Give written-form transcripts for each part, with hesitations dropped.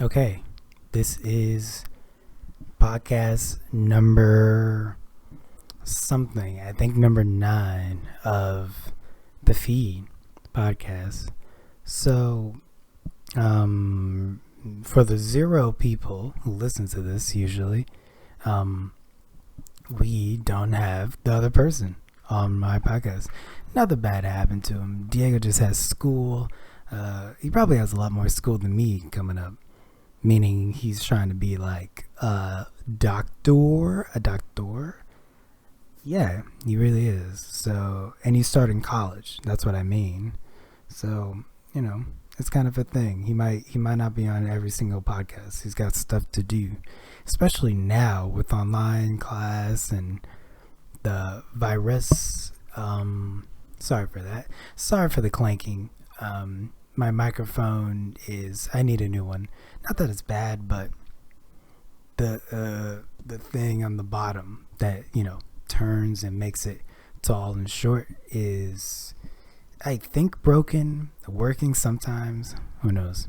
Okay, this is podcast number something. I think number 9 of the feed podcast. So, um, for the 0 people who listen to this, usually, um, we don't have the other person on my podcast. Nothing bad happened to him. Diego just has school. He probably has a lot more school than me coming up. Meaning he's trying to be like a doctor. Yeah, he really is. So, and he's starting college. That's what I mean. So, it's kind of a thing. He might not be on every single podcast. He's got stuff to do, especially now with online class and the virus. Sorry for that. Sorry for the clanking. My microphone I need a new one. Not that it's bad, but the thing on the bottom that turns and makes it tall and short is, I think, broken, working sometimes. Who knows?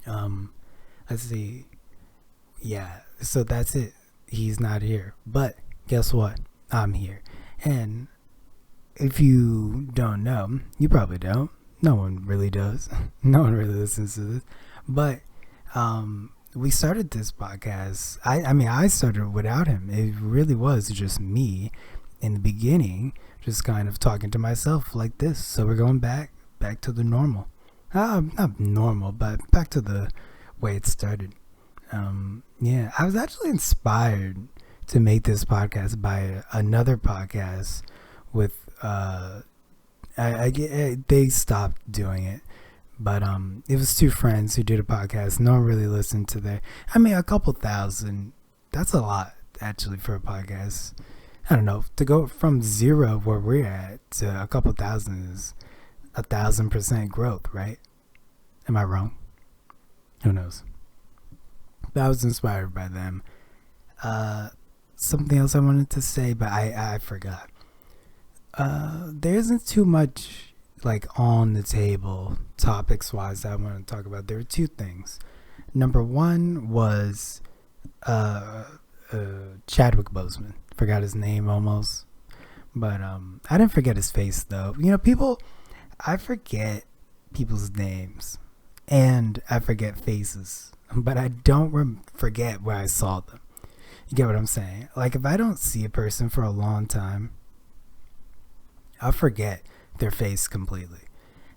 Let's see. Yeah, so that's it. He's not here, but guess what? I'm here, and if you don't know, you probably don't. No one really does. No one really listens to this. But we started this podcast. I started without him. It really was just me in the beginning, just kind of talking to myself like this. So we're going back to the normal. Not normal, but back to the way it started. Yeah, I was actually inspired to make this podcast by another podcast with they stopped doing it, but it was 2 friends who did a podcast. No one really listened to a couple thousand. That's a lot actually for a podcast. I don't know, to go from 0 where we're at to a couple thousand is 1,000% growth, right? Am I wrong? Who knows? But I was inspired by them. Something else I wanted to say, but I forgot. There isn't too much like on the table topics wise that I want to talk about. There were 2 things. Number 1 was Chadwick Boseman. Forgot his name almost, but I didn't forget his face though. I forget people's names and I forget faces, but I don't forget where I saw them. You get what I'm saying? Like, if I don't see a person for a long time, I'll forget their face completely.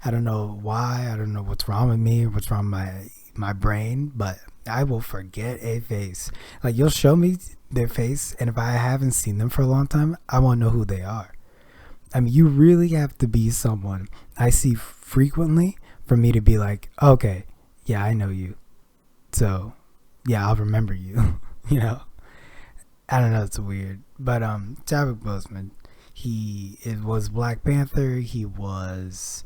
I don't know why. I don't know what's wrong with me or what's wrong with my brain, but I will forget a face. Like, you'll show me their face, and if I haven't seen them for a long time, I won't know who they are. I mean, you really have to be someone I see frequently for me to be like, okay, yeah, I know you. So, yeah, I'll remember you. I don't know, it's weird. But Chadwick Boseman, it was Black Panther. He was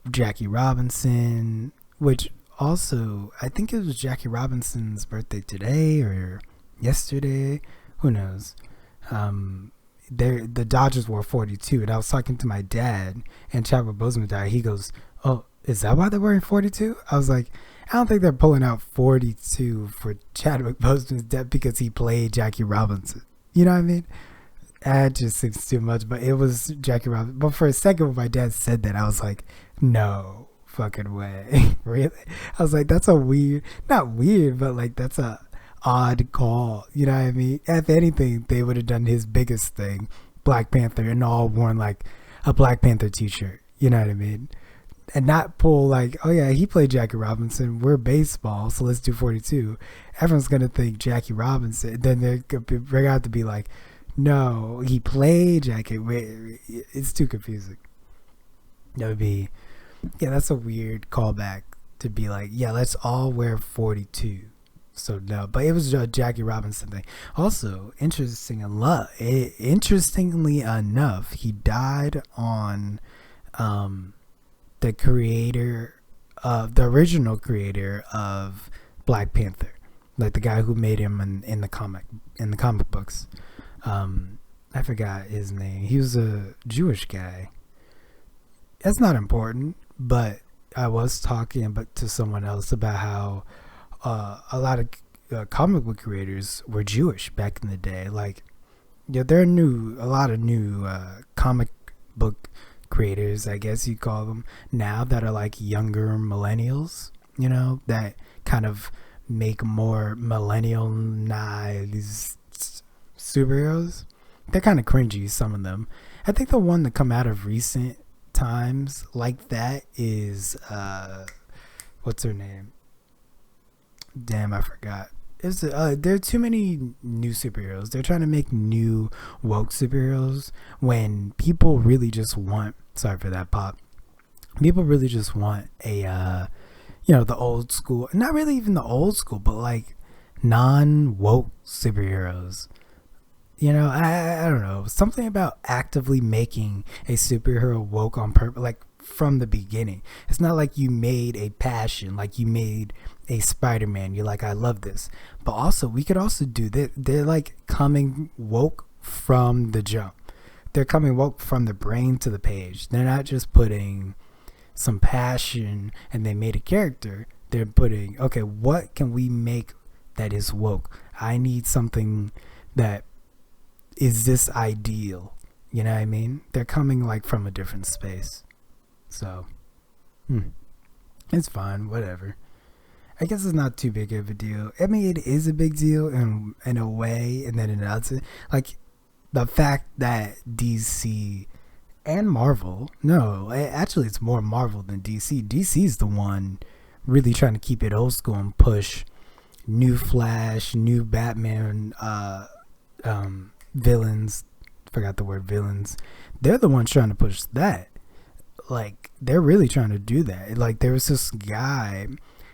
Jackie Robinson, which also, I think it was Jackie Robinson's birthday today or yesterday. Who knows? The Dodgers were 42, and I was talking to my dad, and Chadwick Boseman died. He goes, "Oh, is that why they're wearing 42?" I was like, I don't think they're pulling out 42 for Chadwick Boseman's death because he played Jackie Robinson. You know what I mean? That just seems too much, but it was Jackie Robinson. But for a second when my dad said that, I was like, no fucking way. Really? I was like, that's not weird, but like, that's a odd call. You know what I mean? If anything, they would have done his biggest thing, Black Panther, and all worn like a Black Panther t-shirt. You know what I mean? And not pull like, oh yeah, he played Jackie Robinson. We're baseball, so let's do 42. Everyone's going to think Jackie Robinson. Then they're going to have to be like, no, he played Jackie. Wait, it's too confusing. That would be, yeah, that's a weird callback to be like, yeah, let's all wear 42. So no, but it was a Jackie Robinson thing. Also, interestingly enough, he died on the original creator of Black Panther, like the guy who made him in the comic books. I forgot his name. He was a Jewish guy. That's not important, but I was talking about to someone else about how a lot of comic book creators were Jewish back in the day. Like, yeah, there are a lot of new comic book creators, I guess you call them now, that are like younger millennials. You know, that kind of make more millennialized superheroes. They're kind of cringy, some of them. I think the one that come out of recent times like that is what's her name? Damn, I forgot. There are too many new superheroes. They're trying to make new woke superheroes when people really just want. Sorry for that pop. People really just want a the old school. Not really even the old school, but like non-woke superheroes. I don't know, something about actively making a superhero woke on purpose, like from the beginning. It's not like you made a passion, like you made a Spider-Man. You're like, I love this, but also we could also do this. They're like coming woke from the jump. They're coming woke from the brain to the page. They're not just putting some passion and they made a character. They're putting, okay, what can we make that is woke? I need something that is this ideal. You know what I mean? They're coming like from a different space. So it's fine, whatever. I guess it's not too big of a deal. I mean, it is a big deal in a way, and then in another, like the fact that DC and Marvel, no, actually it's more Marvel than DC. DC's the one really trying to keep it old school and push new Flash, new Batman, villains. Forgot the word villains. They're the ones trying to push that. Like, they're really trying to do that. Like, there was this guy.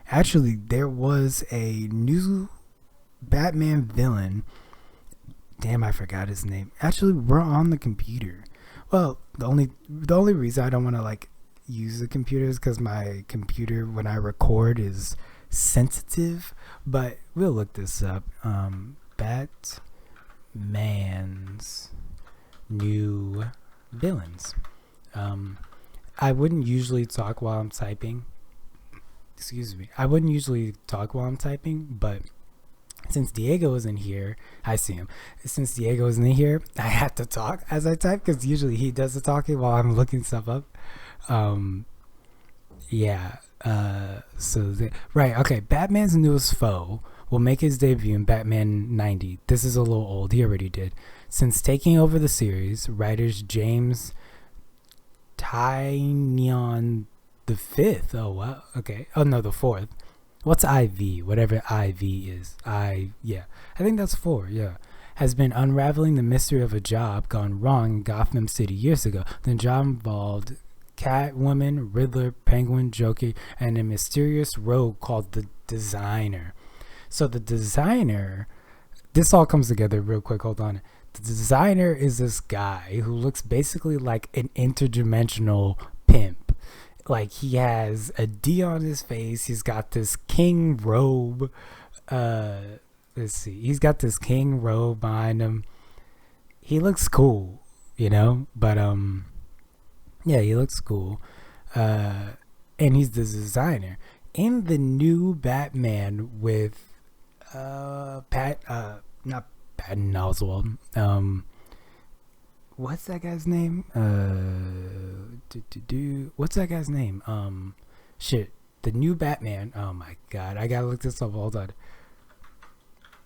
Actually, there was a new Batman villain. Damn, I forgot his name. Actually, we're on the computer. Well, the only reason I don't want to like use the computer is because my computer, when I record, is sensitive. But we'll look this up. Batman's new villains. I wouldn't usually talk while I'm typing. Excuse me. I wouldn't usually talk while I'm typing, but since Diego isn't here, I see him. Since Diego isn't here, I have to talk as I type because usually he does the talking while I'm looking stuff up. Right. Okay. Batman's newest foe will make his debut in Batman 90. This is a little old. He already did. Since taking over the series, writers James Tynion the fifth. Oh wow. Okay. Oh no, the fourth. What's IV? Whatever IV is. I think that's 4. Yeah. Has been unraveling the mystery of a job gone wrong in Gotham City years ago. The job involved Catwoman, Riddler, Penguin, Joker, and a mysterious rogue called the Designer. So the Designer, this all comes together real quick. Hold on. The Designer is this guy who looks basically like an interdimensional pimp. Like, he has a D on his face. He's got this king robe. Let's see. He's got this king robe behind him. He looks cool, But yeah, he looks cool. And he's the Designer. In the new Batman with not Patton Oswalt. What's that guy's name? What's that guy's name? The new Batman. Oh my god, I gotta look this up. Hold on.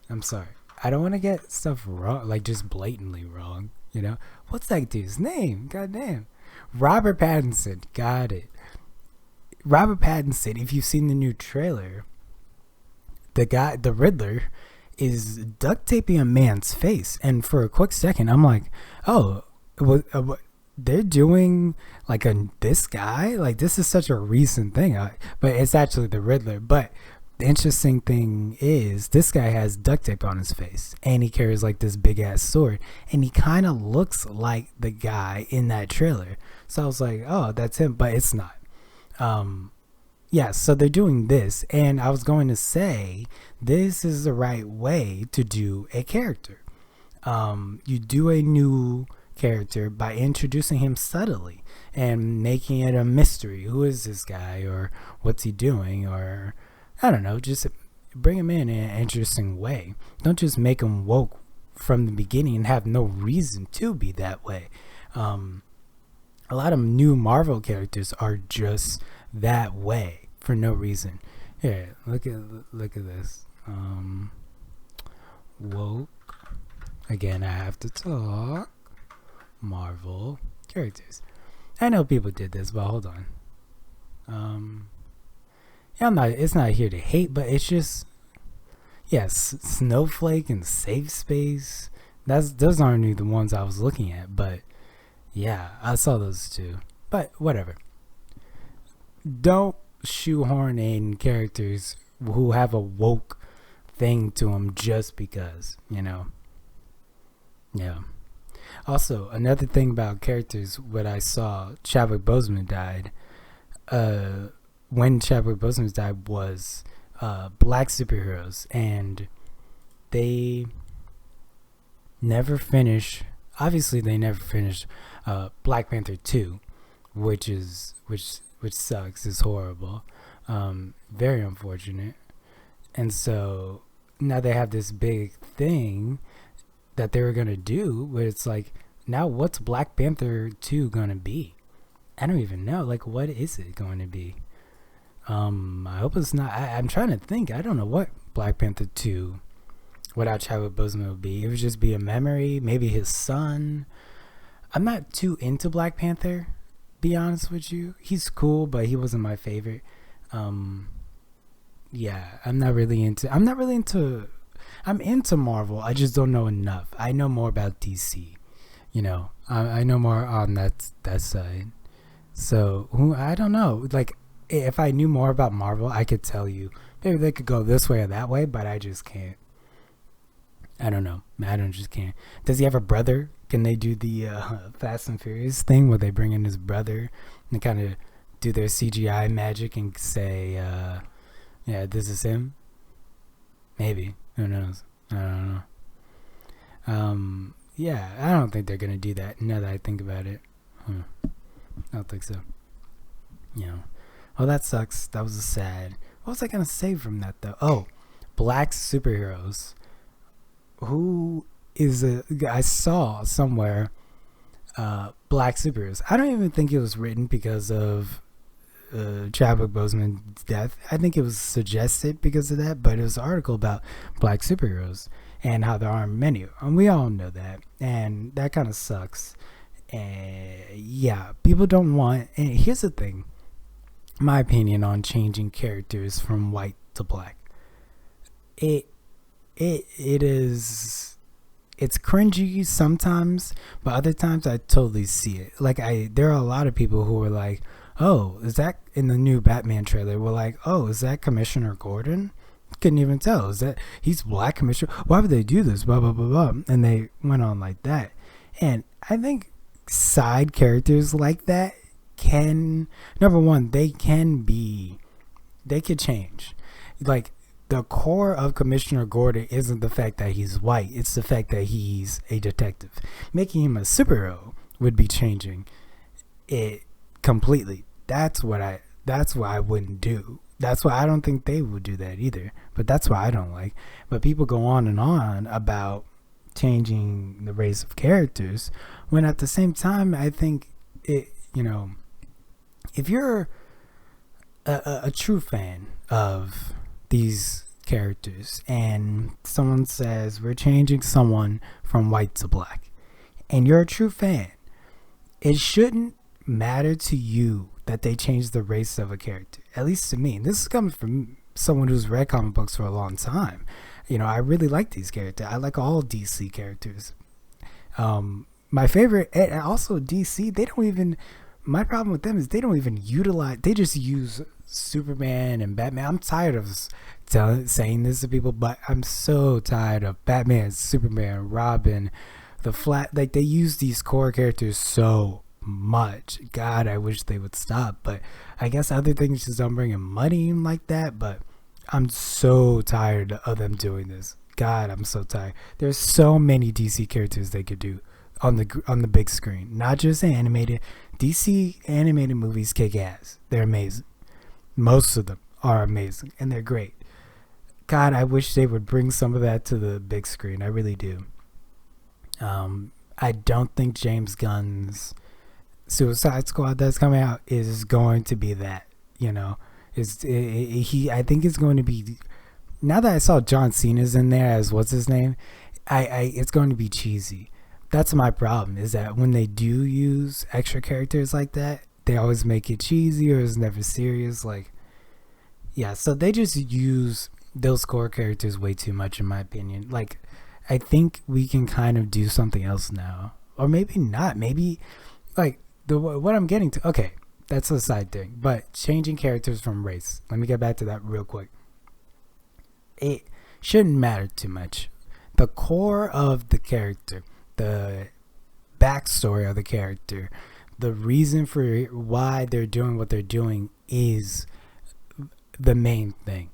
I'm sorry. I don't want to get stuff wrong, like just blatantly wrong. What's that dude's name? God damn. Robert Pattinson. Got it. Robert Pattinson. If you've seen the new trailer, the Riddler, is duct taping a man's face, and for a quick second I'm like, oh, what they're doing like this guy, like this is such a recent thing, but it's actually the Riddler. But the interesting thing is this guy has duct tape on his face and he carries like this big ass sword, and he kind of looks like the guy in that trailer. So I was like, oh, that's him, but it's not. So they're doing this, and I was going to say this is the right way to do a character. You do a new character by introducing him subtly and making it a mystery. Who is this guy, or what's he doing, or I don't know, just bring him in an interesting way. Don't just make him woke from the beginning and have no reason to be that way. A lot of new Marvel characters are just that way for no reason. Here, look at this. Woke. Again, I have to talk. Marvel characters. I know people did this, but hold on. Yeah, it's not here to hate, but it's just, yes, Snowflake and Safe Space. Those aren't the ones I was looking at, but yeah, I saw those too. But whatever. Don't shoehorn in characters who have a woke thing to them just because, Yeah. Also, another thing about characters, what I saw, Chadwick Boseman died. When Chadwick Boseman died was black superheroes, and they never finish. Obviously, they never finished Black Panther 2, which sucks. It's horrible, very unfortunate. And so now they have this big thing that they were gonna do, where it's like, now what's Black Panther 2 gonna be? I don't even know. Like, what is it going to be? I hope it's not. I'm trying to think. I don't know what Black Panther 2 without Chadwick Boseman would be. It would just be a memory, maybe his son. I'm not too into Black Panther, be honest with you. He's cool, but he wasn't my favorite. Yeah, I'm into Marvel. I just don't know enough. I know more about DC. I know more on that side. So I don't know. Like, if I knew more about Marvel, I could tell you maybe they could go this way or that way, but I just can't. I don't know. Just can't. Does he have a brother? Can they do the Fast and Furious thing where they bring in his brother and kind of do their CGI magic and say, yeah, this is him? Maybe. Who knows? I don't know. Yeah, I don't think they're gonna do that. Now that I think about it, I don't think so. Oh, that sucks. That was sad. What was I gonna say from that though? Oh, black superheroes. I saw somewhere black superheroes. I don't even think it was written because of Chadwick Boseman's death. I think it was suggested because of that, but it was an article about black superheroes and how there aren't many, and we all know that, and that kind of sucks. And yeah, people don't want. And here's the thing, my opinion on changing characters from white to black. It's cringy sometimes, but other times I totally see it. Like, there are a lot of people who are like, oh, is that in the new Batman trailer? We're like, oh, is that Commissioner Gordon? Couldn't even tell. Is that he's black commissioner? Why would they do this? Blah blah blah blah. And they went on like that. And I think side characters like that can, number one, they could change. Like, the core of Commissioner Gordon isn't the fact that he's white. It's the fact that he's a detective. Making him a superhero would be changing it completely. That's why I wouldn't do. That's why I don't think they would do that either. But that's why I don't like. But people go on and on about changing the race of characters, when at the same time, I think it, if you're a true fan of these characters and someone says we're changing someone from white to black, and you're a true fan, it shouldn't matter to you that they change the race of a character. At least to me. And this is coming from someone who's read comic books for a long time. I really like these characters. I like all DC characters. My favorite, and also DC, my problem with them is they don't even utilize, they just use Superman and Batman. I'm tired of saying this to people, but I'm so tired of Batman, Superman, Robin, like, they use these core characters so much. God, I wish they would stop, but I guess other things just don't bring in money like that. But I'm so tired of them doing this. God, I'm so tired. There's so many DC characters they could do on the big screen, not just animated. DC animated movies kick ass. They're amazing. Most of them are amazing, and they're great. God, I wish they would bring some of that to the big screen. I really do. I don't think James Gunn's Suicide Squad that's coming out is going to be that. You know, I think it's going to be. Now that I saw John Cena's in there as what's his name, it's going to be cheesy. That's my problem. Is that when they do use extra characters like that, they always make it cheesy or it's never serious. Like, yeah, so they just use those core characters way too much, in my opinion. Like, I think we can kind of do something else now, or maybe not. Maybe like what I'm getting to. Okay, that's a side thing, but changing characters from race. Let me get back to that real quick. It shouldn't matter too much. The core of the character, the backstory of the character, the reason for why they're doing what they're doing is the main thing.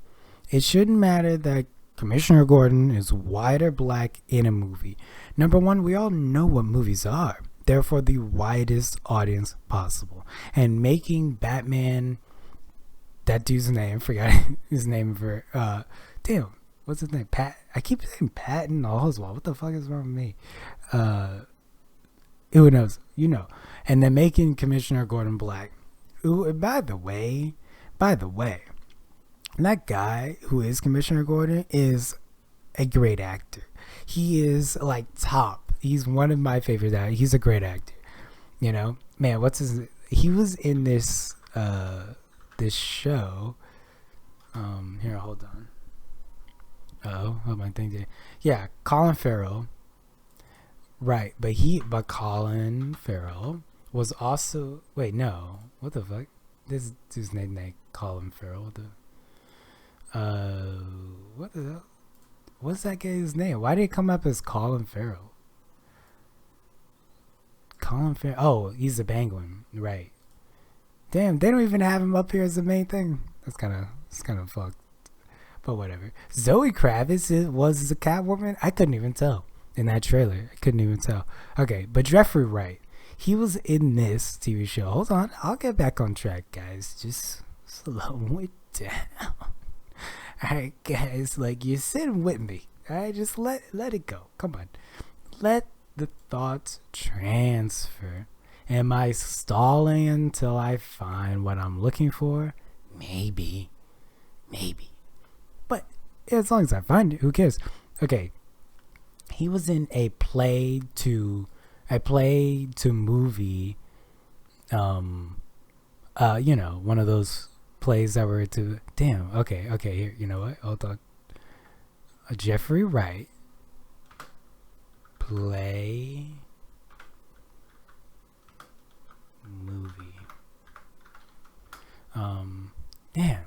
It shouldn't matter that Commissioner Gordon is white or black in a movie. Number one, we all know what movies are. Therefore, the widest audience possible. And making Batman, that dude's name, forgot his name for, damn, what's his name? I keep saying Patton Oswalt. What the fuck is wrong with me? Who knows? You know. And then making Commissioner Gordon black. Who, by the way, that guy who is Commissioner Gordon is a great actor. He is like top. He's one of my favorite actors. He's a great actor. You know, man, he was in this this show. Here, hold on. What am I thinking? Yeah, Colin Farrell. Right, but Colin Farrell was also, wait, no, what the fuck? This dude's name Colin Farrell. What the hell? What's that guy's name? Why did it come up as Colin Farrell? Colin Farrell. Oh, he's a penguin, right? Damn, they don't even have him up here as the main thing. It's kind of fucked. But whatever. Zoe Kravitz was the Catwoman. I couldn't even tell in that trailer. I couldn't even tell. Okay, but Jeffrey Wright, he was in this TV show. Hold on, I'll get back on track, guys. Just slow it down. Alright, guys, like, you're sitting with me. Alright, just let it go. Come on. Let the thoughts transfer. Am I stalling until I find what I'm looking for? Maybe. But as long as I find it, who cares? Okay. He was in a play to movie, you know, one of those plays that were to, damn, okay, here, you know what, hold on. Jeffrey Wright, play, movie, damn.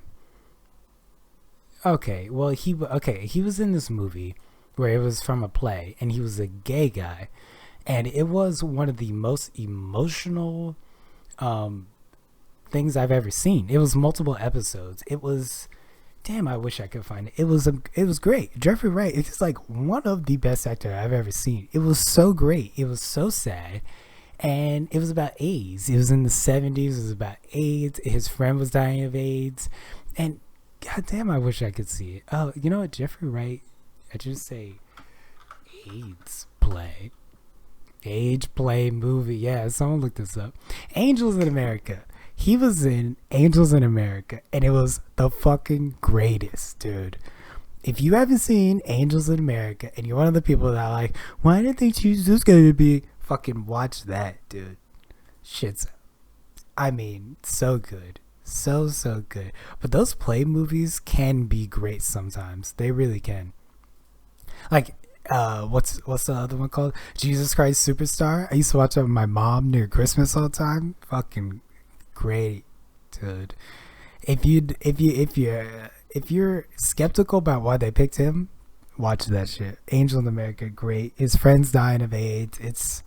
Okay, well, he was in this movie where it was from a play, and he was a gay guy, and it was one of the most emotional things I've ever seen. It was multiple episodes. It was, damn, I wish I could find it. It was great. Jeffrey Wright is like one of the best actors I've ever seen. It was so great. It was so sad, and it was about AIDS. It was in the 70s. It was about AIDS. His friend was dying of AIDS, and goddamn, I wish I could see it. Oh, you know what, Jeffrey Wright, I just say AIDS play. Age play movie. Yeah, someone looked this up. Angels in America. He was in Angels in America, and it was the fucking greatest, dude. If you haven't seen Angels in America, and you're one of the people that are like, why did they choose this guy to be? Fucking watch that, dude. Shit's, I mean, so good. So good. But those play movies can be great sometimes. They really can. Like, what's the other one called? Jesus Christ Superstar. I used to watch it with my mom near Christmas all the time. Fucking great, dude. If you're skeptical about why they picked him, watch that shit. Angel in America, great. His friend's dying of AIDS. It's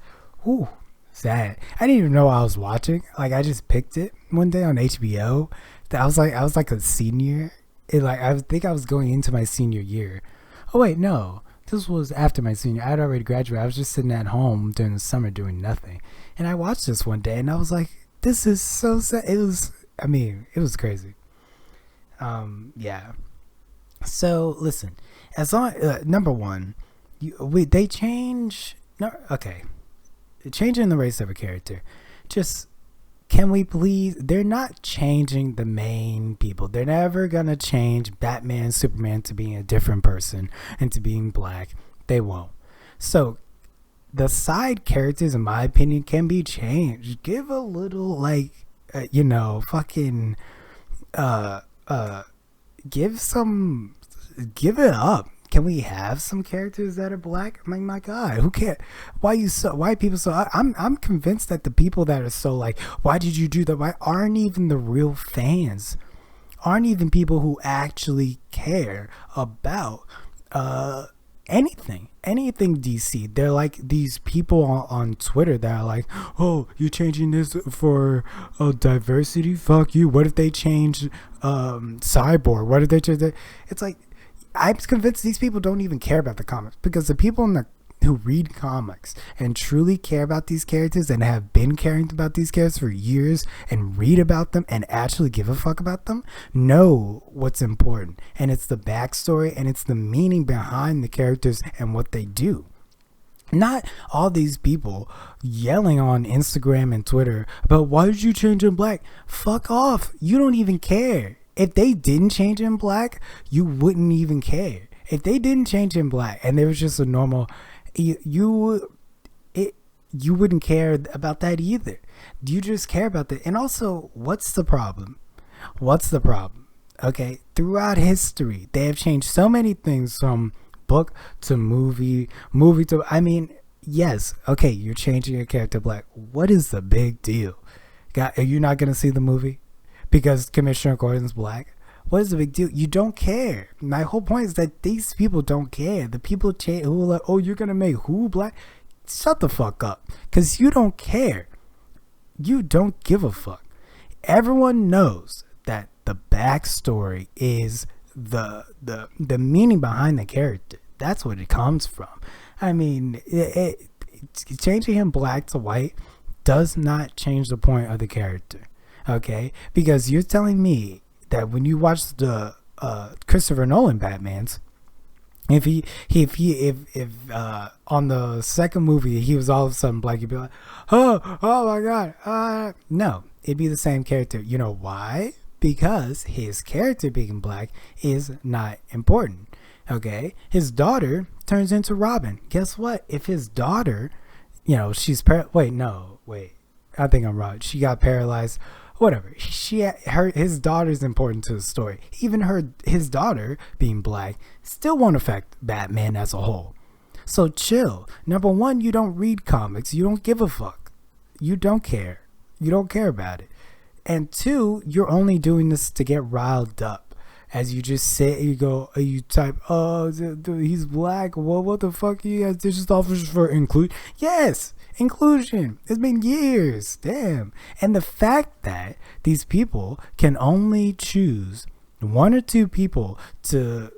sad. I didn't even know I was watching. Like, I just picked it one day on HBO. I was like a senior. I think I was going into my senior year. Oh wait, no. This was after my senior. I'd already graduated. I was just sitting at home during the summer doing nothing, and I watched this one day, and I was like, "This is so sad." It was. I mean, it was crazy. Yeah. So listen, as long number one, they change. No, okay, changing the race of a character. Just can we please? They're not changing the main people. They're never gonna change Batman, Superman to being a different person and to being black. They won't. So the side characters, in my opinion, can be changed. Give a little fucking give it up. Can we have some characters that are black? I mean, my God, who cares? Why are people so? I'm convinced that the people that are so like, why did you do that? Why aren't even the real fans? Aren't even people who actually care about anything DC. They're like these people on Twitter that are like, oh, you changing this for diversity? Fuck you. What if they change Cyborg? What if they change that? It's like, I'm convinced these people don't even care about the comics, because the people who read comics and truly care about these characters and have been caring about these characters for years and read about them and actually give a fuck about them know what's important, and it's the backstory and it's the meaning behind the characters and what they do. Not all these people yelling on Instagram and Twitter about why did you change him black? Fuck off. You don't even care. If they didn't change him black, you wouldn't even care. If they didn't change him black and there was just a normal, you wouldn't care about that either. You just care about that. And also, what's the problem? Okay, throughout history, they have changed so many things from book to movie to, I mean, yes, okay, you're changing your character black. What is the big deal? Are you not going to see the movie because Commissioner Gordon's black? What is the big deal? You don't care. My whole point is that these people don't care. The people who are like, oh, you're going to make who black? Shut the fuck up, because you don't care. You don't give a fuck. Everyone knows that the backstory is the meaning behind the character. That's what it comes from. I mean, changing him black to white does not change the point of the character. Okay, because you're telling me that when you watch the Christopher Nolan Batmans, if on the second movie he was all of a sudden black, you'd be like, oh my God, no, it'd be the same character. You know why? Because his character being black is not important. Okay, his daughter turns into Robin. Guess what? If his daughter, she's I think I'm right. She got paralyzed. Whatever. His daughter's important to the story. Even his daughter being black still won't affect Batman as a whole. So chill. Number one, you don't read comics. You don't give a fuck. You don't care. You don't care about it. And two, you're only doing this to get riled up. As you just say, you type, oh, he's black. Well, what the fuck? You guys just officers for include? Yes. Inclusion. It's been years. Damn. And the fact that these people can only choose one or two people to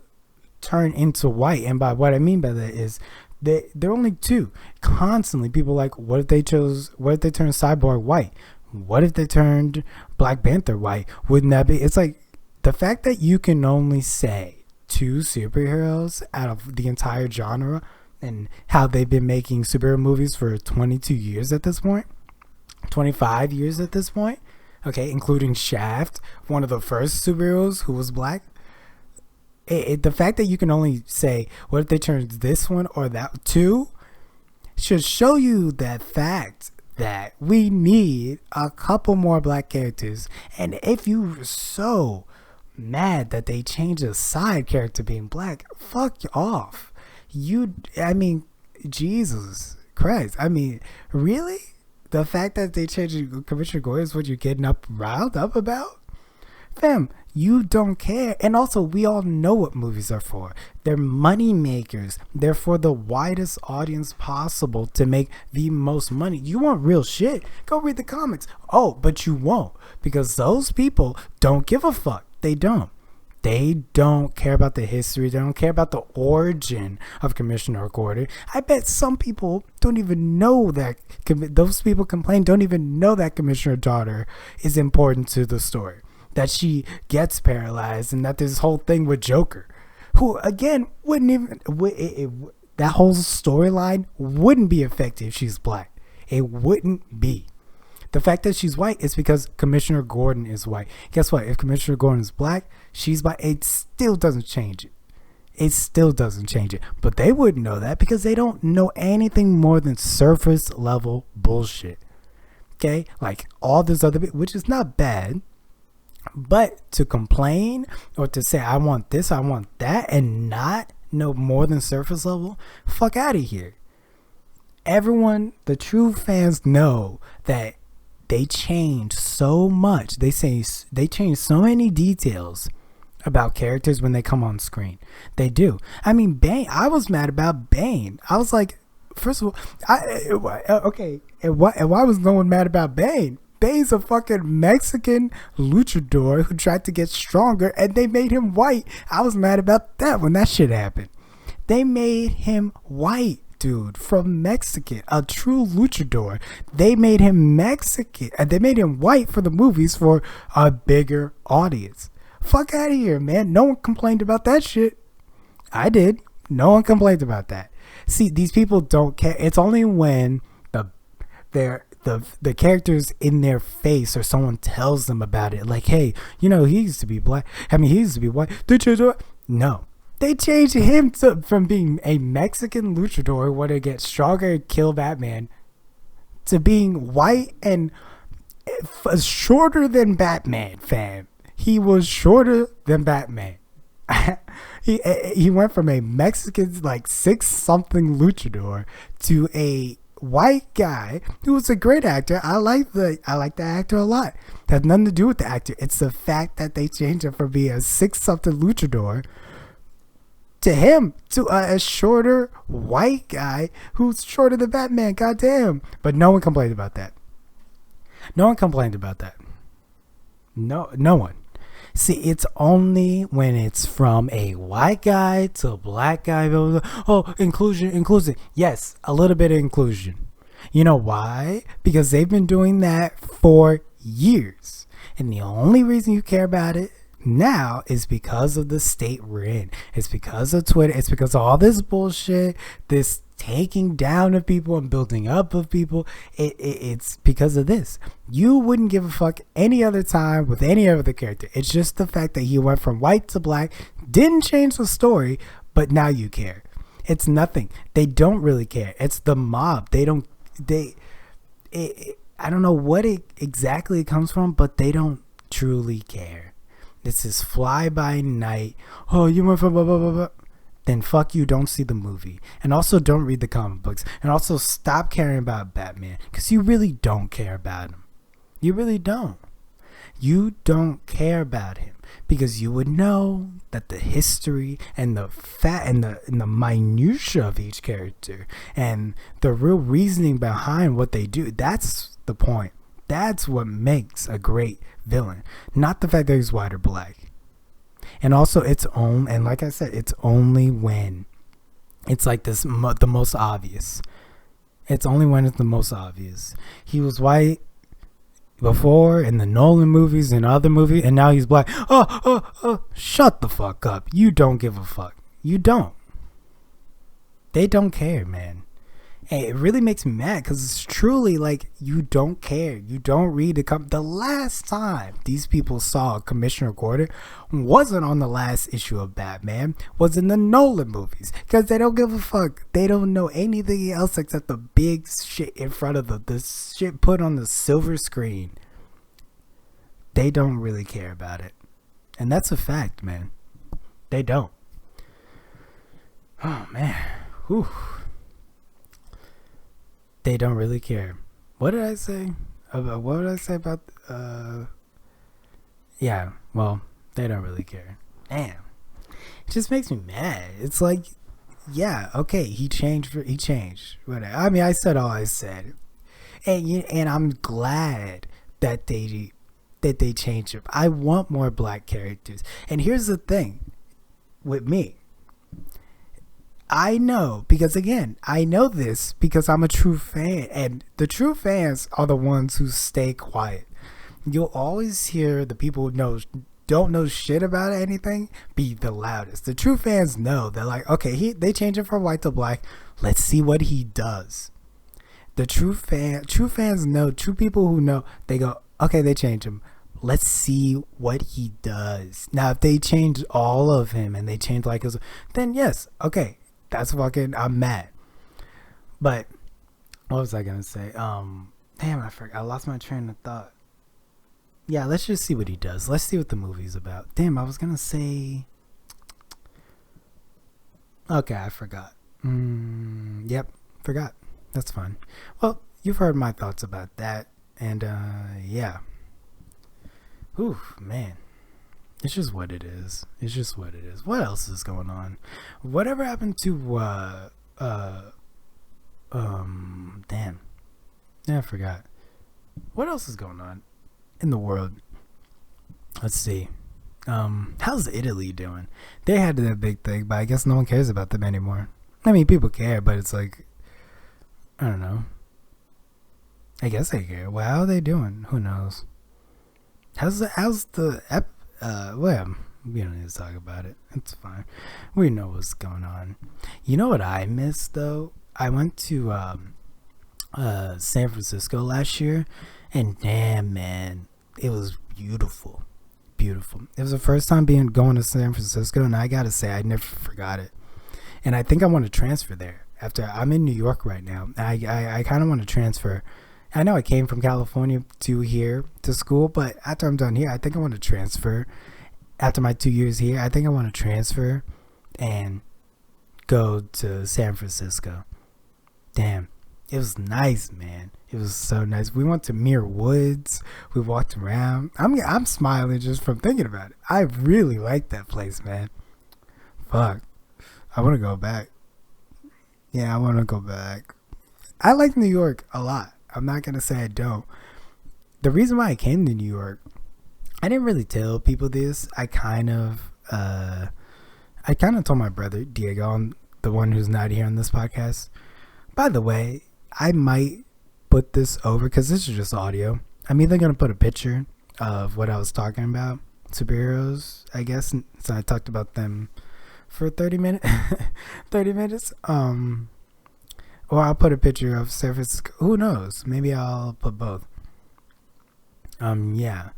turn into white, and by what I mean by that is they're only two. Constantly people like, what if they turned Cyborg white? What if they turned Black Panther white? Wouldn't that be? It's like the fact that you can only say two superheroes out of the entire genre, and how they've been making superhero movies for 22 years at this point, 25 years at this point, okay, including Shaft, one of the first superheroes who was black. The fact that you can only say, what if they turned this one or that two, should show you that fact that we need a couple more black characters. And if you're so mad that they changed a side character being black, fuck off. Jesus Christ. I mean, really? The fact that they changed Commissioner Gordon is what you're getting riled up about? Fam, you don't care. And also, we all know what movies are for. They're money makers. They're for the widest audience possible to make the most money. You want real shit? Go read the comics. Oh, but you won't, because those people don't give a fuck. They don't. They don't care about the history. They don't care about the origin of Commissioner Gordon. I bet some people don't even know that. Those people complain don't even know that Commissioner daughter is important to the story. That she gets paralyzed, and that this whole thing with Joker, who again wouldn't even that whole storyline wouldn't be effective if she's black. It wouldn't be. The fact that she's white is because Commissioner Gordon is white. Guess what? If Commissioner Gordon is black, she's black. It still doesn't change it. It still doesn't change it. But they wouldn't know that because they don't know anything more than surface level bullshit. Okay? Like all this other bit, which is not bad. But to complain or to say, I want this, I want that, and not know more than surface level, fuck out of here. Everyone, the true fans know that they change so much. They say they change so many details about characters when they come on screen. They do. I mean, Bane, I was mad about Bane. I was like, first of all, and why was no one mad about Bane? Bane's a fucking Mexican luchador who tried to get stronger, and they made him white. I was mad about that when that shit happened. They made him white, dude, from Mexican, a true luchador. They made him Mexican, and they made him white for the movies for a bigger audience. Fuck out of here, man. No one complained about that shit. I did. No one complained about that. See, these people don't care. It's only when the characters in their face or someone tells them about it, like, hey, he used to be black. I mean, he used to be white. They changed it. No. They changed him from being a Mexican luchador who wanted to get stronger and kill Batman to being white and shorter than Batman, fam. He was shorter than Batman. He went from a Mexican, like 6-something luchador to a white guy who was a great actor. I like the actor a lot. It has nothing to do with the actor. It's the fact that they changed him from being a 6-something luchador to a shorter white guy who's shorter than Batman. Goddamn. But no one complained about that. No one complained about that. No one. See, it's only when it's from a white guy to a black guy. Oh, inclusion. Yes, a little bit of inclusion. You know why? Because they've been doing that for years. And the only reason you care about it now is because of the state we're in. It's because of Twitter. It's because of all this bullshit, this taking down of people and building up of people. It's because of this. You wouldn't give a fuck any other time with any other character. It's just the fact that he went from white to black, didn't change the story, but now you care. It's nothing. They don't really care. It's the mob. I don't know what exactly it comes from, but they don't truly care. This is fly by night. Oh, you went from blah blah blah blah. Then fuck you, don't see the movie. And also don't read the comic books. And also stop caring about Batman. Because you really don't care about him. You really don't. You don't care about him. Because you would know that the history and the minutia of each character and the real reasoning behind what they do, that's the point. That's what makes a great villain. Not the fact that he's white or black. And also and like I said, it's only when it's like this, the most obvious. It's only when it's the most obvious. He was white before in the Nolan movies and other movies, and now he's black. Shut the fuck up. You don't give a fuck. You don't. They don't care, man. And it really makes me mad because it's truly like you don't care. You don't read the last time these people saw Commissioner Gordon wasn't on the last issue of Batman, was in the Nolan movies because they don't give a fuck. They don't know anything else except the big shit in front of the shit put on the silver screen. They don't really care about it. And that's a fact, man. They don't. Oh, man. Whew. They don't really care. What did I say? What did I say about? Yeah. Well, they don't really care. Damn. It just makes me mad. It's like, yeah, okay, he changed. Whatever. I mean, I said all I said, and I'm glad that they that they change him. I want more black characters. And here's the thing with me. I know, because again, I know this because I'm a true fan. And the true fans are the ones who stay quiet. You'll always hear the people who don't know shit about anything be the loudest. The true fans know. They're like, okay, they change it from white to black. Let's see what he does. The true fans know, true people who know, they go, okay, they change him. Let's see what he does. Now, if they change all of him and they change like his, then yes, okay, that's fucking, I'm mad. But what was I gonna say? Damn, I forgot. I lost my train of thought. Yeah, let's just see what he does. Let's see what the movie's about. Damn, I was gonna say. Okay, I forgot. Yep, forgot. That's fine. Well, you've heard my thoughts about that, and yeah. Oof, man. It's just what it is. It's just what it is. What else is going on? Whatever happened to damn. Yeah, I forgot. What else is going on in the world? Let's see. How's Italy doing? They had that big thing, but I guess no one cares about them anymore. I mean, people care, but it's like, I don't know. I guess they care. Well, how are they doing? Who knows? How's the well, we don't need to talk about it. It's fine. We know what's going on. You know what I missed though? I went to San Francisco last year, and damn man, it was beautiful. Beautiful. It was the first time going to San Francisco, and I gotta say I never forgot it. And I think I want to transfer there. After I'm in New York right now, I kind of want to transfer. I know I came from California to here to school, but after I'm done here, I think I want to transfer. After my 2 years here, I think I want to transfer and go to San Francisco. Damn, it was nice, man. It was so nice. We went to Muir Woods. We walked around. I'm smiling just from thinking about it. I really like that place, man. Fuck, I want to go back. Yeah, I want to go back. I like New York a lot. I'm not going to say I don't. The reason why I came to New York, I didn't really tell people this. I kind of told my brother, Diego, the one who's not here on this podcast. By the way, I might put this over because this is just audio. I'm either going to put a picture of what I was talking about, superheroes, I guess. So I talked about them for 30 minutes. Or I'll put a picture of San Francisco. Who knows? Maybe I'll put both. Yeah.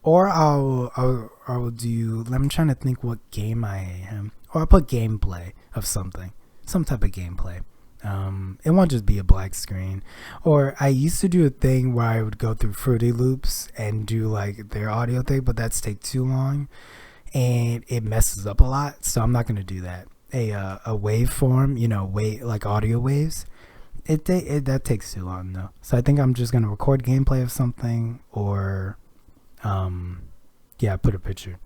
Or I'll do. I'm trying to think what game I am. Or I'll put gameplay of something, some type of gameplay. It won't just be a black screen. Or I used to do a thing where I would go through Fruity Loops and do like their audio thing, but that's take too long, and it messes up a lot. So I'm not gonna do that. A waveform, like audio waves, that takes too long though. So I think I'm just gonna record gameplay of something, or put a picture.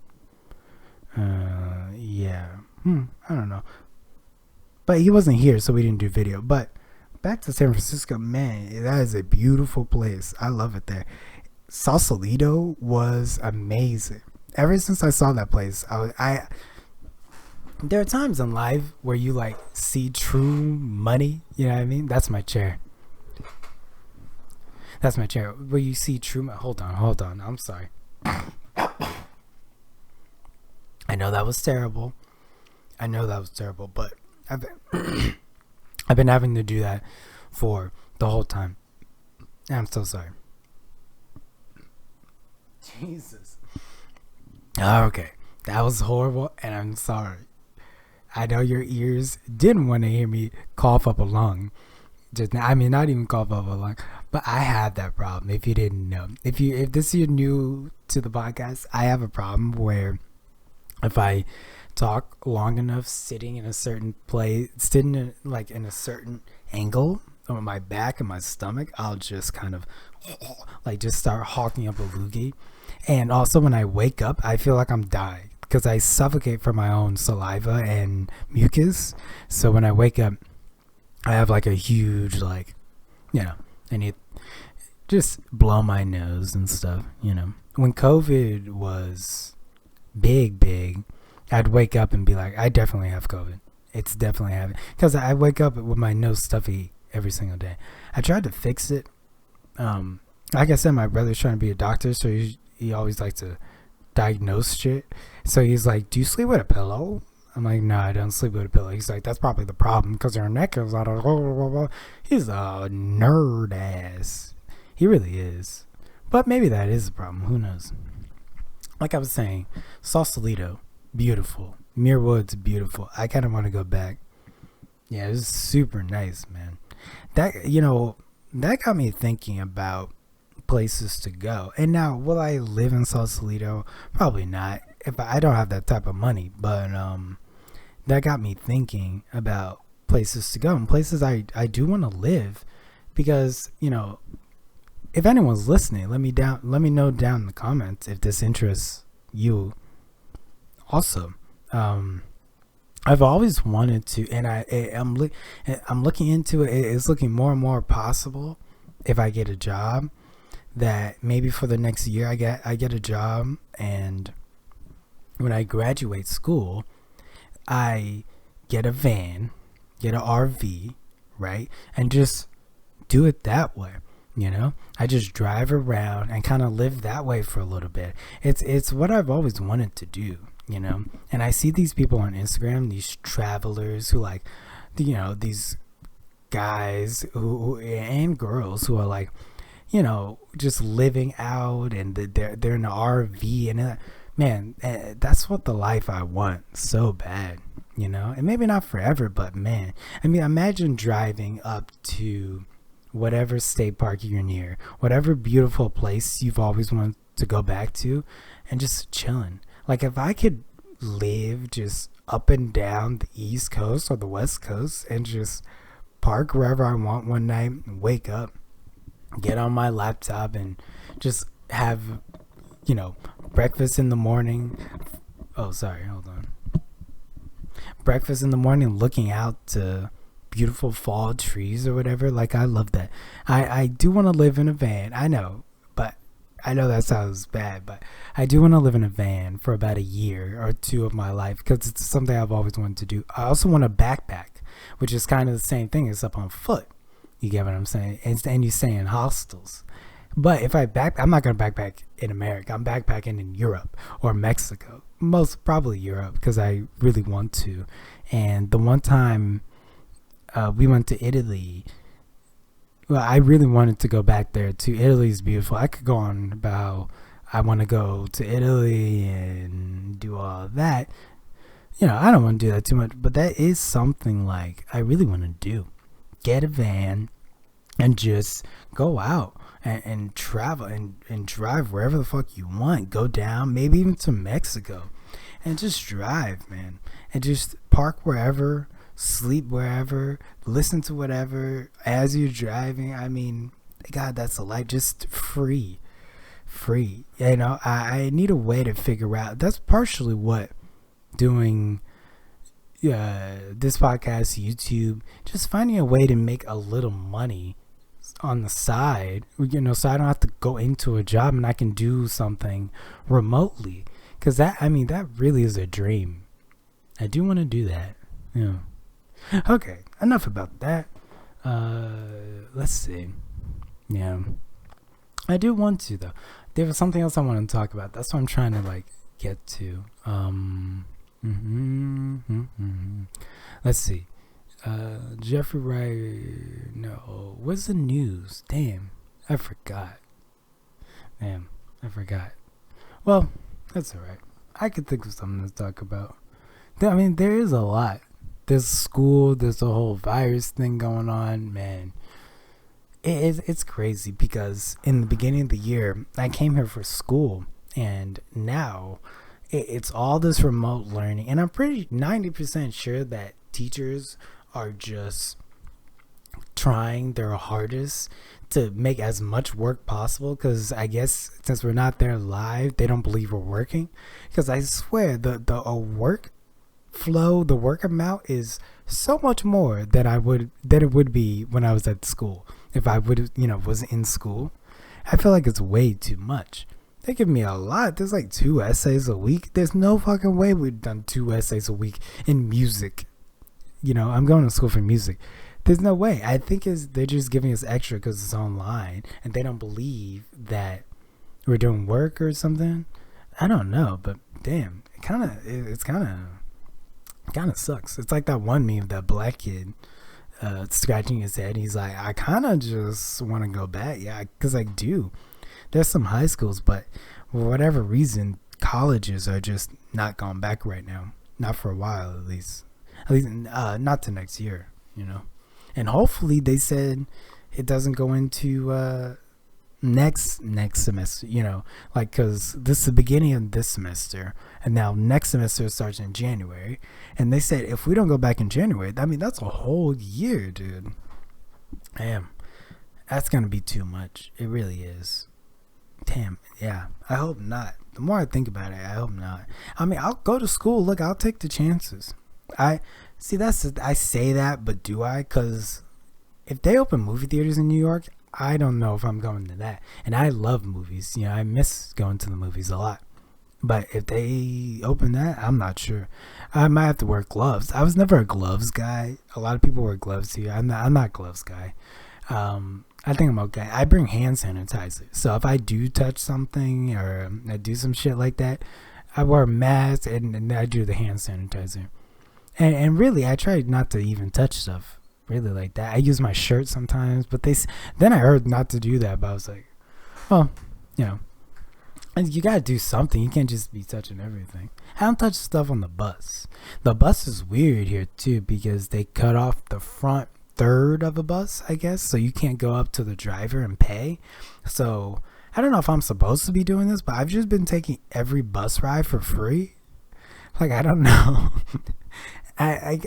I don't know, but he wasn't here, so we didn't do video. But back to San Francisco, man, that is a beautiful place. I love it there. Sausalito was amazing. Ever since I saw that place, there are times in life where you like see true money. You know what I mean? That's my chair. Where you see true money. Hold on. I'm sorry. I know that was terrible. But I've been having to do that for the whole time. I'm so sorry. Jesus. Okay. That was horrible, and I'm sorry. I know your ears didn't want to hear me cough up a lung. Not even cough up a lung, but I have that problem. If you didn't know, if you're new to the podcast, I have a problem where if I talk long enough, sitting in a certain place, sitting in a certain angle on my back and my stomach, I'll just kind of just start hawking up a loogie. And also when I wake up, I feel like I'm dying, because I suffocate from my own saliva and mucus. So when I wake up, I have like a huge I need just blow my nose and stuff, when COVID was big, I'd wake up and be like, I definitely have COVID. It's definitely having, because I wake up with my nose stuffy every single day. I tried to fix it. Like I said, my brother's trying to be a doctor, so he always likes to diagnose shit. So he's like, do you sleep with a pillow? I'm like, no, I don't sleep with a pillow. He's like, that's probably the problem because your neck is out of blah, blah, blah, blah. He's a nerd ass. He really is. But maybe that is the problem. Who knows? Like I was saying, Sausalito, beautiful. Muir Woods, beautiful. I kind of want to go back. Yeah, it was super nice, man. That, that got me thinking about places to go. And now, will I live in Sausalito? Probably not. If I don't have that type of money, but that got me thinking about places to go and places I do want to live, because if anyone's listening, let me know down in the comments if this interests you. Also, I've always wanted to, and I'm looking into it. It's looking more and more possible if I get a job, that maybe for the next year I get a job, and when I graduate school, I get a van, get an RV, right? And just do it that way, I just drive around and kind of live that way for a little bit. It's what I've always wanted to do, And I see these people on Instagram, these travelers who like, these guys who and girls who are like, just living out, and they're in an RV, and man, that's what the life I want so bad, and maybe not forever, but man, I mean, imagine driving up to whatever state park you're near, whatever beautiful place you've always wanted to go back to, and just chilling. Like, if I could live just up and down the East Coast or the West Coast and just park wherever I want one night, wake up, get on my laptop, and just have breakfast in the morning. Oh, sorry, hold on. Breakfast in the morning, looking out to beautiful fall trees or whatever. Like, I love that. I do want to live in a van. I know that sounds bad, but I do want to live in a van for about a year or two of my life, because it's something I've always wanted to do. I also want a backpack, which is kind of the same thing. It's up on foot. You get what I'm saying? And you stay in hostels. But if I'm not going to backpack in America. I'm backpacking in Europe or Mexico. Most probably Europe, because I really want to. And the one time we went to Italy, well, I really wanted to go back there too. Italy's beautiful. I could go on about I want to go to Italy and do all of that. I don't want to do that too much, but that is something like I really want to do. Get a van and just go out and travel and drive wherever the fuck you want. Go down, maybe even to Mexico, and just drive, man. And just park wherever, sleep wherever, listen to whatever as you're driving. I mean, God, that's a life. Just free. I need a way to figure out. That's partially what doing this podcast, YouTube, just finding a way to make a little money on the side, so I don't have to go into a job and I can do something remotely, because that really is a dream. I do want to do that. Okay, enough about that. Let's see. I do want to, though. There was something else I want to talk about. That's what I'm trying to get to. Let's see. Jeffrey Wright. No. What's the news? Damn. I forgot. Well, that's alright. I could think of something to talk about. There is a lot. There's school. There's a whole virus thing going on. Man. It's crazy, because in the beginning of the year, I came here for school. And now it's all this remote learning. And I'm pretty 90% sure that teachers are just trying their hardest to make as much work possible, because I guess since we're not there live, they don't believe we're working. Because I swear the work flow, the work amount is so much more than it would be when I was at school. If I would was in school, I feel like it's way too much. They give me a lot. There's like 2 essays a week. There's no fucking way we've done 2 essays a week in music. I'm going to school for music. There's no way. I think they're just giving us extra because it's online, and they don't believe that we're doing work or something. I don't know, but damn, it's kind of sucks. It's like that one meme, that black kid scratching his head. He's like, I kind of just want to go back, yeah, because I do. There's some high schools, but for whatever reason, colleges are just not going back right now. Not for a while, at least not to next year, And hopefully, they said it doesn't go into next semester, because this is the beginning of this semester, and now next semester starts in January. And they said if we don't go back in January, I mean, that's a whole year, dude. Damn, that's gonna be too much. It really is. Damn, yeah. I hope not. The more I think about it, I hope not. I mean, I'll go to school. Look, I'll take the chances. I say that, but do I? Because if they open movie theaters in New York, I don't know if I'm going to that. And I love movies. I miss going to the movies a lot. But if they open that, I'm not sure. I might have to wear gloves. I was never a gloves guy. A lot of people wear gloves here. I'm not a gloves guy. I think I'm okay. I bring hand sanitizer. So if I do touch something or I do some shit like that, I wear a mask and I do the hand sanitizer. And really, I try not to even touch stuff really like that. I use my shirt sometimes, but then I heard not to do that, but I was like, well, and you gotta do something. You can't just be touching everything. I don't touch stuff on the bus. The bus is weird here too because they cut off the front third of a bus, I guess, so you can't go up to the driver and pay. So I don't know if I'm supposed to be doing this, but I've just been taking every bus ride for free. Like, I don't know. I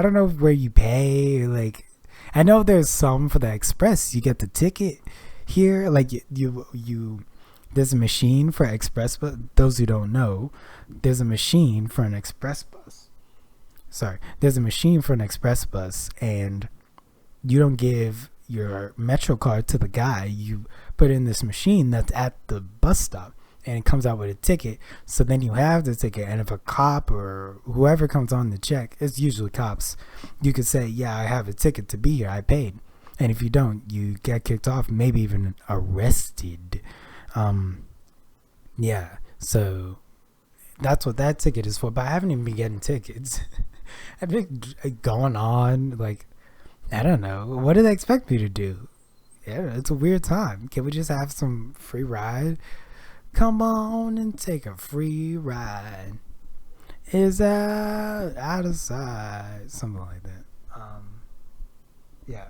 don't know where you pay. Like, I know there's some for the express. You get the ticket here. Like, you there's a machine for express bus. Those who don't know, there's a machine for an express bus. There's a machine for an express bus, and you don't give your Metro card to the guy. You put in this machine that's at the bus stop, and it comes out with a ticket. So then you have the ticket, and if a cop or whoever comes on the check, it's usually cops, you could say, yeah, I have a ticket to be here, I paid. And if you don't, you get kicked off, maybe even arrested. Yeah, so that's what that ticket is for. But I haven't even been getting tickets. I've been going on, like, I don't know, what do they expect me to do? Yeah, it's a weird time. Can we just have some free ride? Come on and take a free ride. Is out of sight? Something like that. Yeah.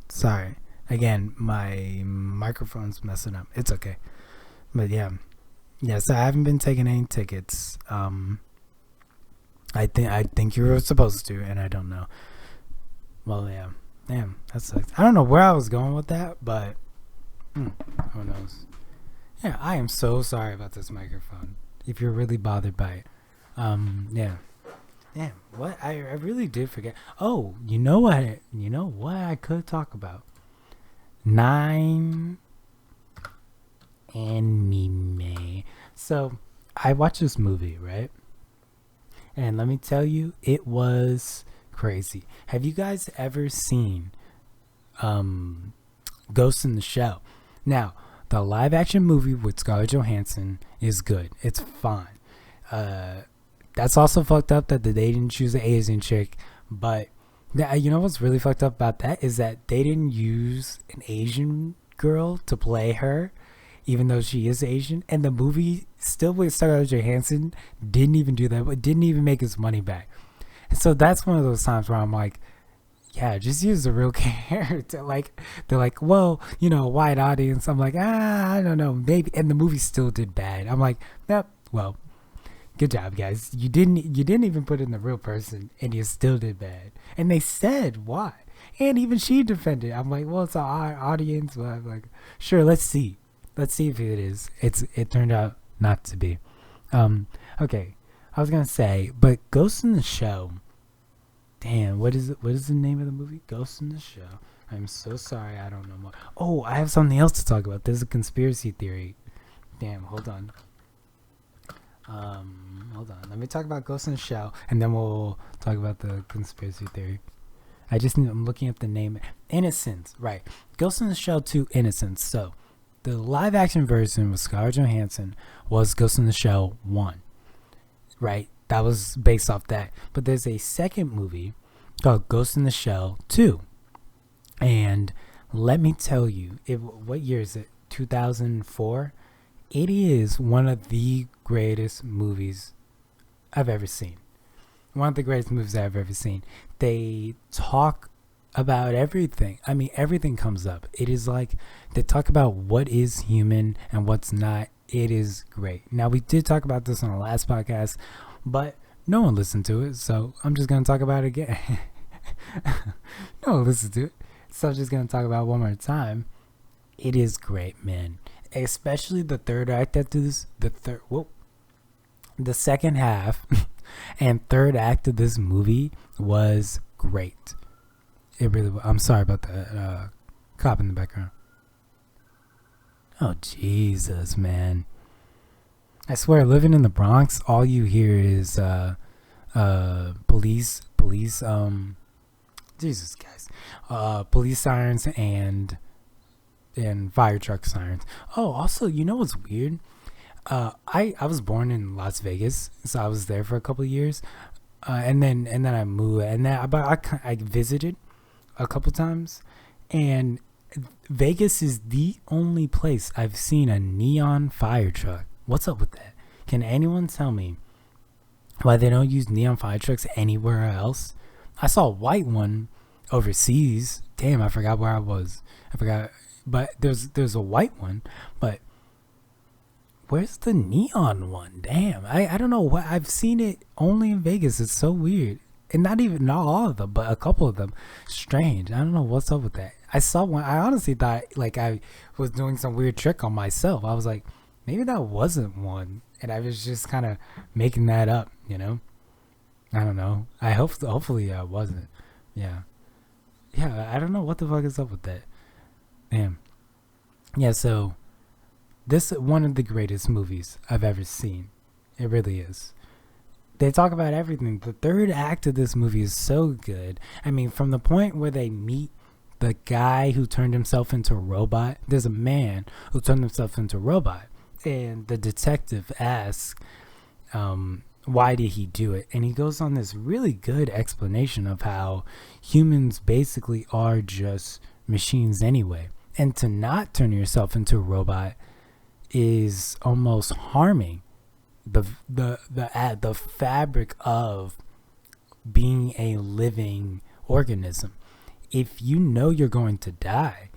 Sorry. Again, my microphone's messing up. It's okay. But yeah. So I haven't been taking any tickets. I think you were supposed to, and I don't know. Well, yeah. Damn, that sucks. I don't know where I was going with that, but who knows? Yeah, I am so sorry about this microphone. If you're really bothered by it. Yeah. Damn, what? I really did forget. Oh, you know what I could talk about? 9 anime. So, I watched this movie, right? And let me tell you, it was crazy. Have you guys ever seen Ghost in the Shell? Now, the live action movie with Scarlett Johansson is good. It's fine. That's also fucked up that they didn't choose an Asian chick. But you know what's really fucked up about that is that they didn't use an Asian girl to play her, even though she is Asian. And the movie, still with Scarlett Johansson, didn't even do that. It didn't even make its money back. And so that's one of those times where I'm like, yeah, just use the real character. Like, they're like, well, white audience. I'm like, I don't know, maybe. And the movie still did bad. I'm like, yep, well, good job, guys. You didn't even put in the real person, and you still did bad. And they said why, and even she defended. I'm like, well, it's our audience. But I'm like, sure, let's see if it is. It turned out not to be. Okay, I was gonna say, but Ghost in the Shell. Damn, what is the name of the movie? Ghost in the Shell. I'm so sorry, I don't know more. Oh, I have something else to talk about. There's a conspiracy theory Damn, hold on. Let me talk about Ghost in the Shell, and then we'll talk about the conspiracy theory. I'm looking up the name. Innocence, right. Ghost in the Shell 2 Innocence. So, the live action version with Scarlett Johansson was Ghost in the Shell 1, right? That was based off that. But there's a second movie called Ghost in the Shell 2. And let me tell you, what year is it? 2004? It is one of the greatest movies I've ever seen. One of the greatest movies I've ever seen. They talk about everything. I mean, everything comes up. It is like they talk about what is human and what's not. It is great. Now, we did talk about this on the last podcast, but no one listened to it, so I'm just going to talk about it again. No one listened to it, so I'm just going to talk about it one more time. It is great, man. Especially the third act after this. The second half and third act of this movie was great. It really was. I'm sorry about that cop in the background. Oh, Jesus, man. I swear, living in the Bronx, all you hear is police, Jesus, guys. Police sirens and fire truck sirens. Oh, also, you know what's weird? I was born in Las Vegas, so I was there for a couple of years, and then I moved, and then I visited a couple times, and Vegas is the only place I've seen a neon fire truck. What's up with that? Can anyone tell me why they don't use neon fire trucks anywhere else? I saw a white one overseas. Damn, I forgot where I was. I forgot, but there's a white one, but where's the neon one? Damn, I don't know what. I've seen it only in Vegas. It's so weird. And not all of them, but a couple of them. Strange. I don't know what's up with that. I saw one. I honestly thought like I was doing some weird trick on myself. I was like, maybe that wasn't one. And I was just kind of making that up, you know? I don't know. Hopefully I wasn't. Yeah. Yeah, I don't know what the fuck is up with that. Damn. Yeah, so this is one of the greatest movies I've ever seen. It really is. They talk about everything. The third act of this movie is so good. I mean, from the point where they meet the guy who turned himself into a robot, there's a man who turned himself into a robot. And the detective asks, why did he do it? And he goes on this really good explanation of how humans basically are just machines anyway. And to not turn yourself into a robot is almost harming the fabric of being a living organism. If you know you're going to die,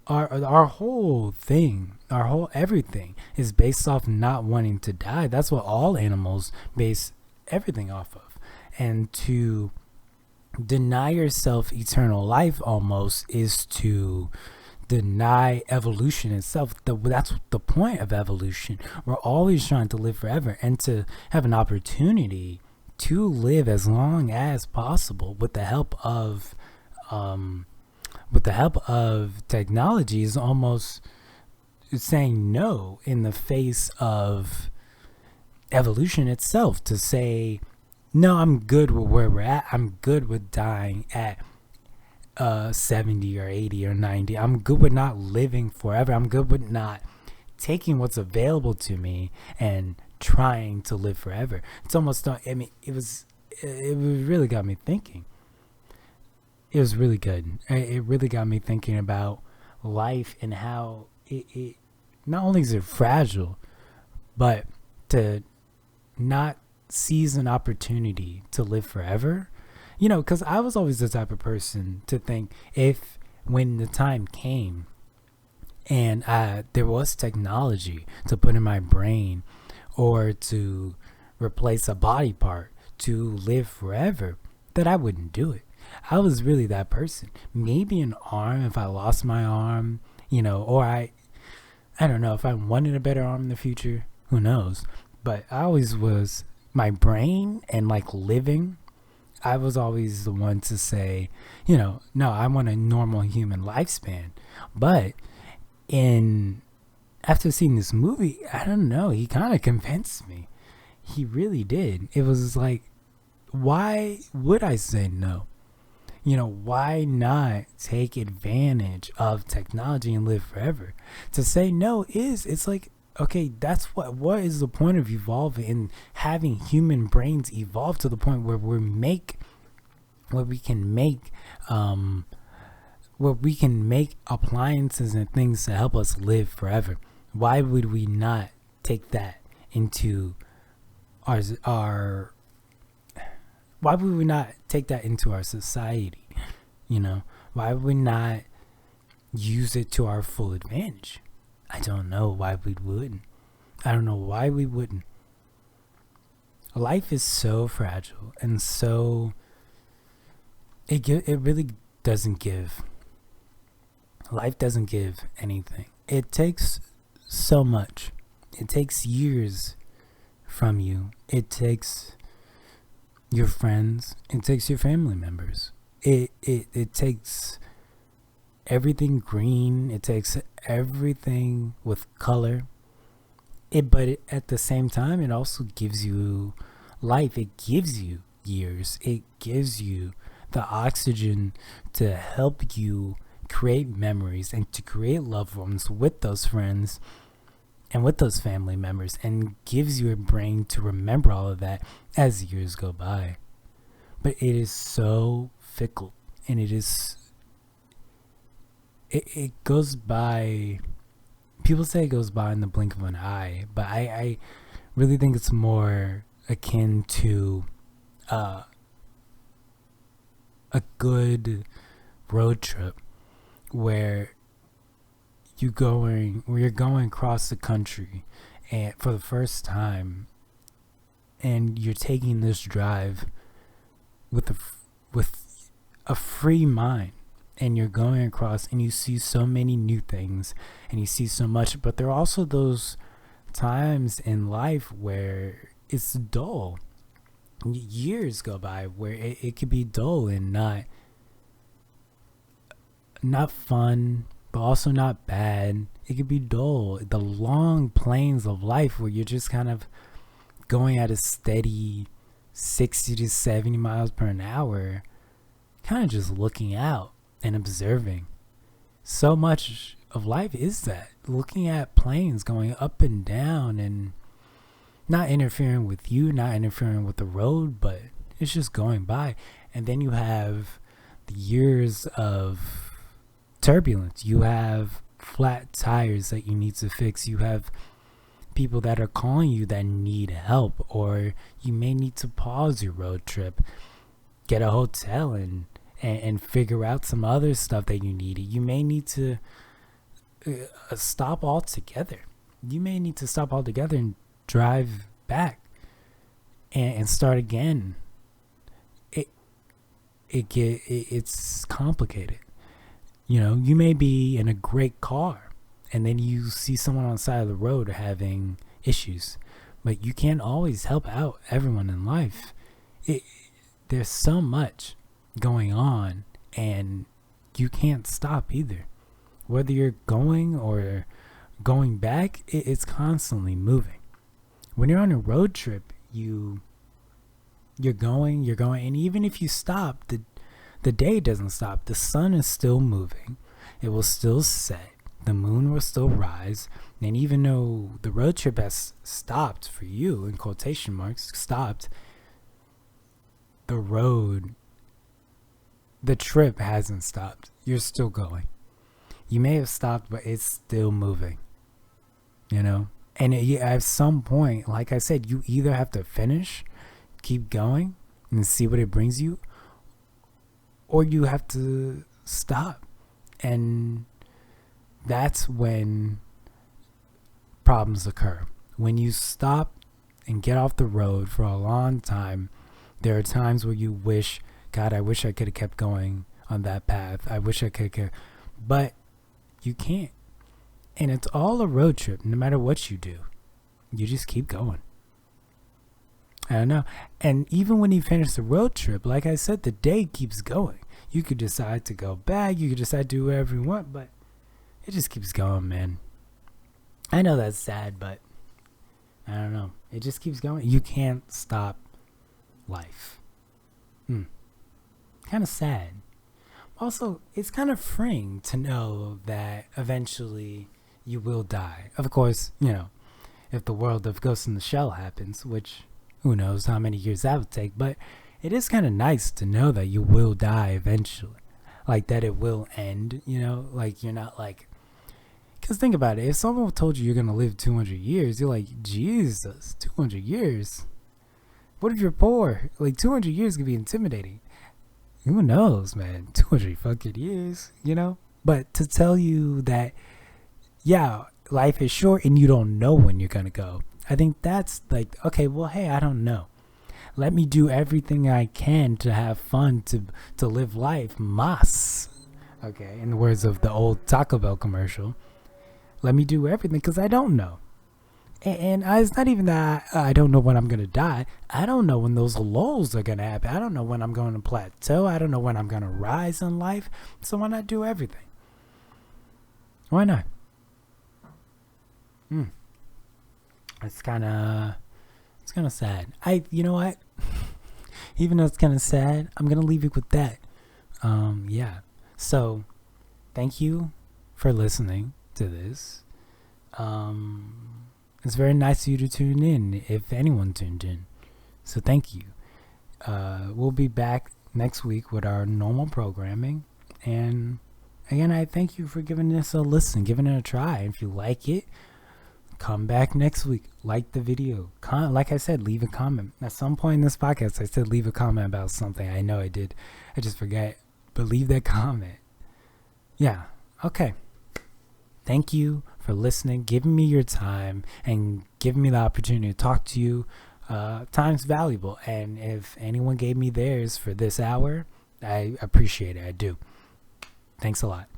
our whole thing, everything is based off not wanting to die. That's what all animals base everything off of. And to deny yourself eternal life almost is to deny evolution itself. That's the point of evolution. We're always trying to live forever, and to have an opportunity to live as long as possible with the help of technology is almost saying no in the face of evolution itself. To say, no, I'm good with where we're at. I'm good with dying at 70 or 80 or 90. I'm good with not living forever. I'm good with not taking what's available to me and trying to live forever. It's almost, I mean, it really got me thinking. It was really good. It really got me thinking about life and how it not only is it fragile, but to not seize an opportunity to live forever. You know, because I was always the type of person to think, if when the time came and there was technology to put in my brain or to replace a body part to live forever, that I wouldn't do it. I was really that person. Maybe an arm, if I lost my arm, you know, or I don't know, if I wanted a better arm in the future, who knows. But I always was, my brain and like living, I was always the one to say, you know, no, I want a normal human lifespan. But in after seeing this movie, I don't know, he kind of convinced me. He really did. It was like, why would I say no? Why not take advantage of technology and live forever? To say no it's like, okay, that's what is the point of evolving and having human brains evolve to the point where we can make appliances and things to help us live forever. Why would we not take that into our why would we not take that into our society? Why would we not use it to our full advantage? I don't know why we wouldn't. I don't know why we wouldn't. Life is so fragile and so it really doesn't give. Life doesn't give anything. It takes so much. It takes years from you. It takes your friends. It takes your family members. It takes everything green. It takes everything with color. But at the same time, it also gives you life. It gives you years. It gives you the oxygen to help you create memories and to create loved ones with those friends and with those family members, and gives you a brain to remember all of that as years go by. But it is so fickle, and it goes by. People say it goes by in the blink of an eye, but I really think it's more akin to a good road trip where you're going across the country and for the first time, and you're taking this drive with a free mind, and you're going across and you see so many new things and you see so much. But there are also those times in life where it's dull. Years go by where it could be dull and not fun, but also not bad. It could be dull. The long plains of life where you're just kind of going at a steady 60 to 70 miles per hour, kind of just looking out and observing. So much of life is that, looking at planes going up and down and not interfering with you, not interfering with the road, but it's just going by. And then you have the years of turbulence. You have flat tires that you need to fix. You have people that are calling you that need help, or you may need to pause your road trip, get a hotel and figure out some other stuff that you need. You may need to stop altogether. You may need to stop altogether and drive back and start again. It's complicated. You may be in a great car and then you see someone on the side of the road having issues, but you can't always help out everyone in life. There's so much going on and you can't stop either. Whether you're going or going back, it's constantly moving. When you're on a road trip, you're going, and even if you stop, the day doesn't stop. The sun is still moving. It will still set. The moon will still rise. And even though the road trip has stopped for you, in quotation marks, stopped, the trip hasn't stopped. You're still going. You may have stopped, but it's still moving. And at some point, like I said, you either have to finish, keep going, and see what it brings you, or you have to stop. And that's when problems occur. When you stop and get off the road for a long time, there are times where you wish, God, I wish I could have kept going on that path. I wish I could, but you can't. And it's all a road trip, no matter what you do. You just keep going. I don't know. And even when you finish the road trip, like I said, the day keeps going. You could decide to go back. You could decide to do whatever you want, but it just keeps going, man. I know that's sad, but I don't know. It just keeps going. You can't stop life. Kind of sad. Also, it's kind of freeing to know that eventually you will die. Of course, if the world of Ghost in the Shell happens, which who knows how many years that would take, but it is kind of nice to know that you will die eventually. Like that it will end, like you're not like, because think about it, if someone told you you're going to live 200 years, you're like, Jesus, 200 years? What if you're poor? Like 200 years could be intimidating. Who knows, man? 200 fucking years, But to tell you that, yeah, life is short and you don't know when you're going to go. I think that's like, okay, well, hey, I don't know. Let me do everything I can to have fun, to live life. Mas. Okay, in the words of the old Taco Bell commercial. Let me do everything because I don't know. And it's not even that I don't know when I'm going to die. I don't know when those lulls are going to happen. I don't know when I'm going to plateau. I don't know when I'm going to rise in life. So why not do everything? Why not? It's kind of sad. You know what? Even though it's kind of sad, I'm going to leave it with that. Yeah. So thank you for listening to this. It's very nice of you to tune in, if anyone tuned in. So thank you. We'll be back next week with our normal programming. And again, I thank you for giving this a listen, giving it a try. If you like it, come back next week. Like the video. Like I said, leave a comment. At some point in this podcast, I said leave a comment about something. I know I did. I just forget. But leave that comment. Yeah. Okay. Thank you for listening, giving me your time, and giving me the opportunity to talk to you. Time's valuable, and if anyone gave me theirs for this hour, I appreciate it. I do. Thanks a lot.